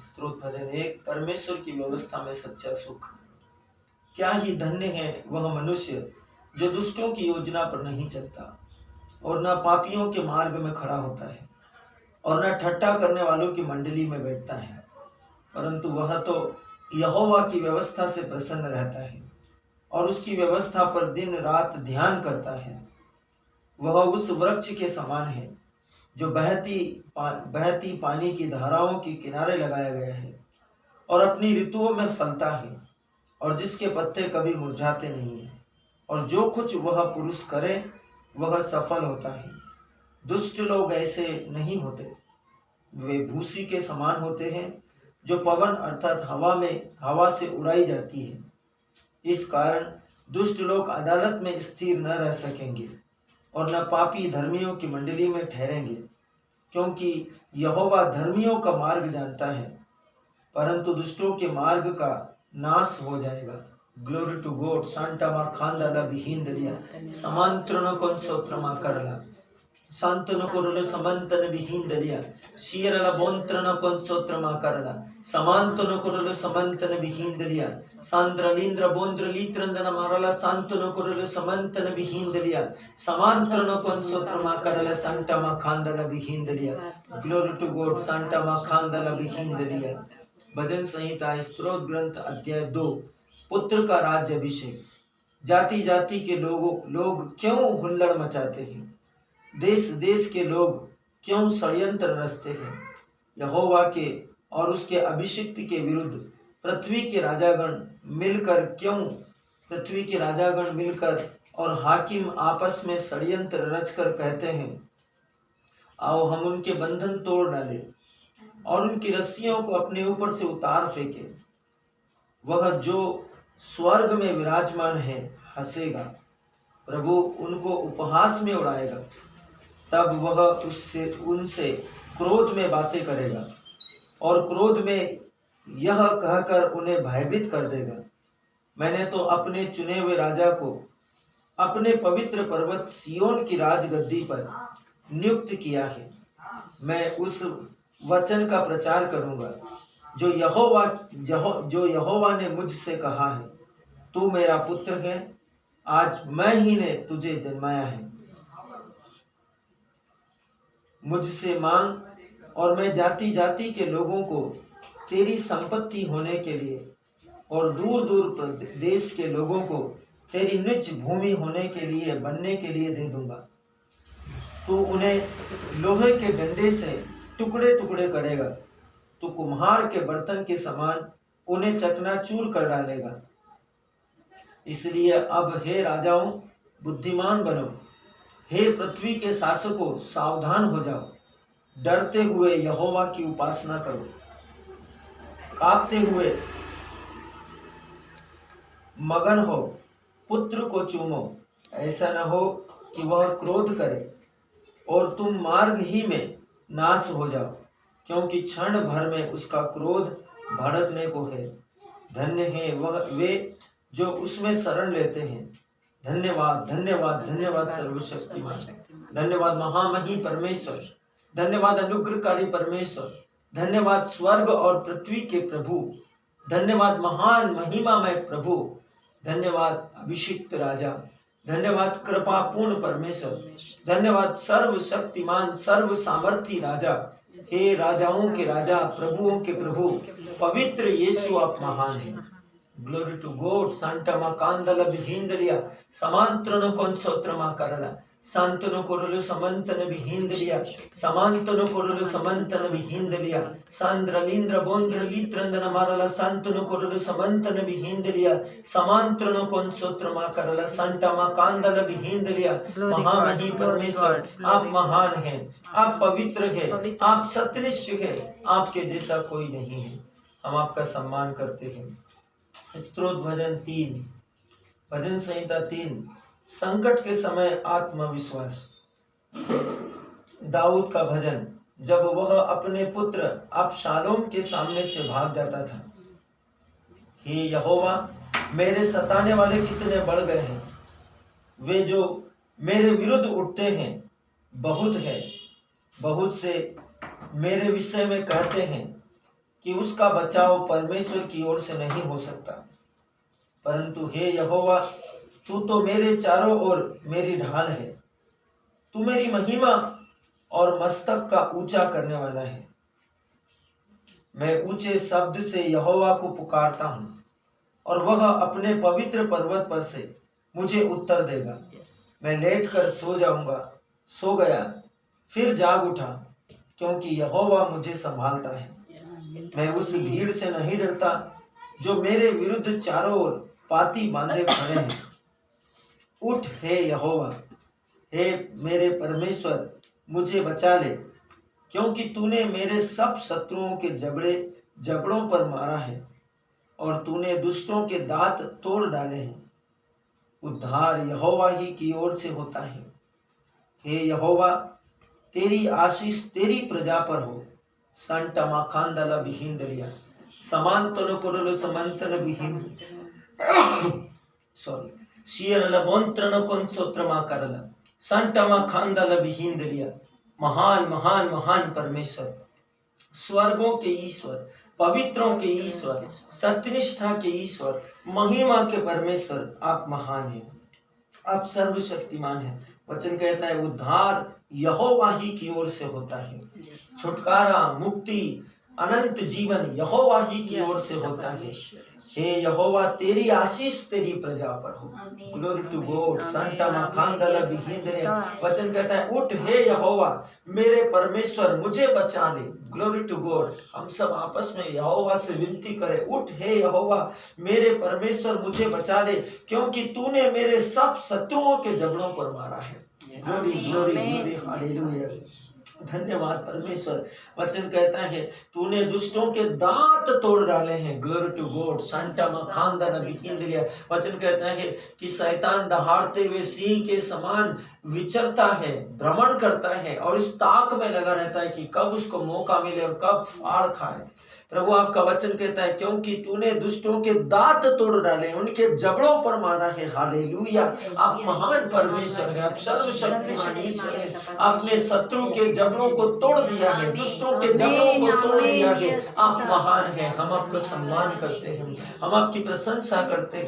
स्तोत्र भजन 1। परमेश्वर की व्यवस्था में सच्चा सुख। क्या ही धन्य है वह मनुष्य जो दुष्टों की योजना पर नहीं चलता और न पापियों के मार्ग में खड़ा होता है और न ठट्ठा करने वालों की मंडली में बैठता है, परंतु वह तो यहोवा की व्यवस्था से प्रसन्न रहता है और उसकी व्यवस्था पर दिन रात ध्यान करता है। वह उस वृक्ष के समान है जो बहती पानी की धाराओं के किनारे लगाया गया है और अपनी ऋतुओं में फलता है और जिसके पत्ते कभी मुरझाते नहीं है, और जो कुछ वह पुरुष करे वह सफल होता है। दुष्ट लोग ऐसे नहीं होते, वे भूसी के समान होते हैं जो पवन अर्थात हवा से उड़ाई जाती है। इस कारण दुष्ट लोग अदालत में स्थिर न रह सकेंगे और न पापी धर्मियों की मंडली में ठहरेंगे, क्योंकि यहोवा धर्मियों का मार्ग जानता है परंतु दुष्टों के मार्ग का नाश हो जाएगा। Glory to God. सांटा मा खांदा ला बिहीन दलिया समांतरण कौन सोत्रमा करला शांतन कोरल समंतन बिहीन दलिया शीरला बोंत्रन कौन सोत्रमा करला समांतन कोरल समंतन बिहीन दलिया सांद्रलिंद्र बोंद्रलित्रंदन मारला शांतन कोरल समंतन बिहीन दलिया समांतरण कौन सोत्रमा करला सांटा मा खांदा ला बिहीन दलिया। Glory to God. सांटा मा खांदा ला बिहीन दलिया। भजन संहिता स्तोत्र ग्रंथ अध्याय 2। पुत्र का राज्य अभिषेक। जाति जाति के लोग क्यों हुल्लड़ मचाते हैं, देश देश के लोग क्यों षड्यंत्र रचते हैं। यहोवा के और उसके अभिषिक्त के विरुद्ध पृथ्वी के राजागण मिलकर और हाकिम आपस में षड्यंत्र रचकर कहते हैं, आओ हम उनके बंधन तोड़ डालें और उनकी रस्सियों को अपने ऊपर से उतार फेंके। वह जो स्वर्ग में विराजमान है हंसेगा, प्रभु उनको उपहास में उड़ाएगा। तब वह उनसे क्रोध में बातें करेगा और क्रोध में यह कहकर उन्हें भयभीत कर देगा, मैंने तो अपने चुने हुए राजा को अपने पवित्र पर्वत सियोन की राजगद्दी पर नियुक्त किया है। मैं उस वचन का प्रचार करूंगा जो यहोवा ने मुझसे कहा है, तू मेरा पुत्र है, आज मैं ही ने तुझे जन्माया है। मुझसे मांग और मैं जाति जाति के लोगों को तेरी संपत्ति होने के लिए और दूर दूर देश के लोगों को तेरी निज भूमि होने के लिए बनने के लिए दे दूंगा। तू उन्हें लोहे के डंडे से टुकड़े टुकड़े करेगा, तू कुम्हार के बर्तन के समान उन्हें चकनाचूर कर डालेगा। इसलिए अब हे राजाओं बुद्धिमान बनो, हे पृथ्वी के शासकों सावधान हो जाओ। डरते हुए यहोवा की उपासना करो, कांपते हुए मगन हो, पुत्र को चूमो। ऐसा न हो कि वह क्रोध करे और तुम मार्ग ही में नाश हो जाओ, क्योंकि क्षण भर में उसका क्रोध भड़कने को है। धन्य है वे जो उसमें शरण लेते हैं। धन्यवाद धन्यवाद धन्यवाद सर्वशक्तिमान, धन्यवाद महामही परमेश्वर, धन्यवाद अनुग्रहकारी परमेश्वर, धन्यवाद स्वर्ग और पृथ्वी के प्रभु, धन्यवाद महान महिमामय प्रभु, धन्यवाद अभिषिक्त राजा, धन्यवाद कृपापूर्ण परमेश्वर, धन्यवाद सर्वशक्तिमान सर्व सामर्थी राजा। हे राजाओं के राजा प्रभुओं के प्रभु पवित्र यीशु आप महान हैं। Glory to God. सांटा मा कांदला बिहिंदलिया समांतरण कोंसोत्रमा करला सांतनो कोरलो समंतन बिहिंदलिया समांतनो कोरलो समंतन बिहिंदलिया सांद्रलिंद्र बोंद्र लित्रंदन मारला सांतनो कोरलो समंतन बिहिंदलिया समांतरण कोंसोत्रमा करला सांटा मा कांदला बिहिंदलिया। महामही परमेश्वर आप महान हैं, आप पवित्र हैं, आप सत्यनिष्ठ हैं, आपके जैसा कोई नहीं है। हम आपका सम्मान करते हैं। स्तोत्र भजन 3। भजन संहिता 3। संकट के समय आत्मविश्वास। दाऊद का भजन जब वह अपने पुत्र अबशालोम के सामने से भाग जाता था। हे यहोवा मेरे सताने वाले कितने बढ़ गए हैं, वे जो मेरे विरुद्ध उठते हैं बहुत है। बहुत से मेरे विषय में कहते हैं कि उसका बचाव परमेश्वर की ओर से नहीं हो सकता। परंतु हे यहोवा, तू तो मेरे चारों ओर मेरी ढाल है। तू मेरी महिमा और मस्तक का ऊंचा करने वाला है। मैं ऊंचे शब्द से यहोवा को पुकारता हूँ और वह अपने पवित्र पर्वत पर से मुझे उत्तर देगा। मैं लेटकर सो गया, फिर जाग उठा, क्योंकि यहोवा मुझे संभालता है। मैं उस भीड़ से नहीं डरता जो मेरे विरुद्ध चारों ओर पाती बांधे खड़े हैं। उठ हे यहोवा, हे मेरे परमेश्वर, मुझे बचा ले, क्योंकि तूने मेरे सब शत्रुओं के जबड़ों पर मारा है और तूने दुष्टों के दांत तोड़ डाले हैं। उद्धार यहोवा ही की ओर से होता है। हे यहोवा, तेरी आशीष तेरी प्रजा पर हो। संटमा खांदला बिहिंदलिया समांतन कोरलो समंतन बिहिंद शियरला बोंत्रन कोंसोत्रमा करला संटमा खांदला बिहिंदलिया। महान महान महान परमेश्वर, स्वर्गों के ईश्वर, पवित्रों के ईश्वर, सत्यनिष्ठा के ईश्वर, महिमा के परमेश्वर, आप महान हैं, आप सर्वशक्तिमान हैं। वचन कहता है उद्धार यहोवा ही की ओर से होता है। छुटकारा, मुक्ति, अनंत जीवन यहोवा ही की ओर से होता है। हे यहोवा, तेरी आशीष तेरी प्रजा पर हो। Glory to God. संता माखांदला बिहिंदरे। वचन कहता है उठ हे यहोवा, मेरे परमेश्वर, मुझे बचा ले। Glory to God. हम सब आपस में यहोवा से विनती करें, उठ हे यहोवा, मेरे परमेश्वर, मुझे बचा ले, क्योंकि तूने मेरे सब शत्रुओं के जबड़ों पर मारा है। Glory glory glory, hallelujah. धन्यवाद परमेश्वर। वचन कहता है तूने दुष्टों के दांत तोड़ डाले हैं। Glory to God. संता मखांदला बिहिंदलिया। वचन कहता है कि शैतान दहाड़ते हुए सिंह के समान विचरता है, भ्रमण करता है और इस ताक में लगा रहता है कि कब उसको मौका मिले और कब फाड़ खाए। प्रभु आपका वचन कहता है क्योंकि तूने दुष्टों के दांत तोड़ डाले, उनके जबड़ों पर मारा है। हालेलुया। आप महान परमेश्वर हैं, आप सर्वशक्तिमान ईश्वर हैं। आपने शत्रु के जबड़ों को तोड़ दिया है, दुष्टों के जबड़ों को तोड़ दिया है। आप महान हैं, हम आपका सम्मान करते हैं, हम आपकी प्रशंसा करते हैं।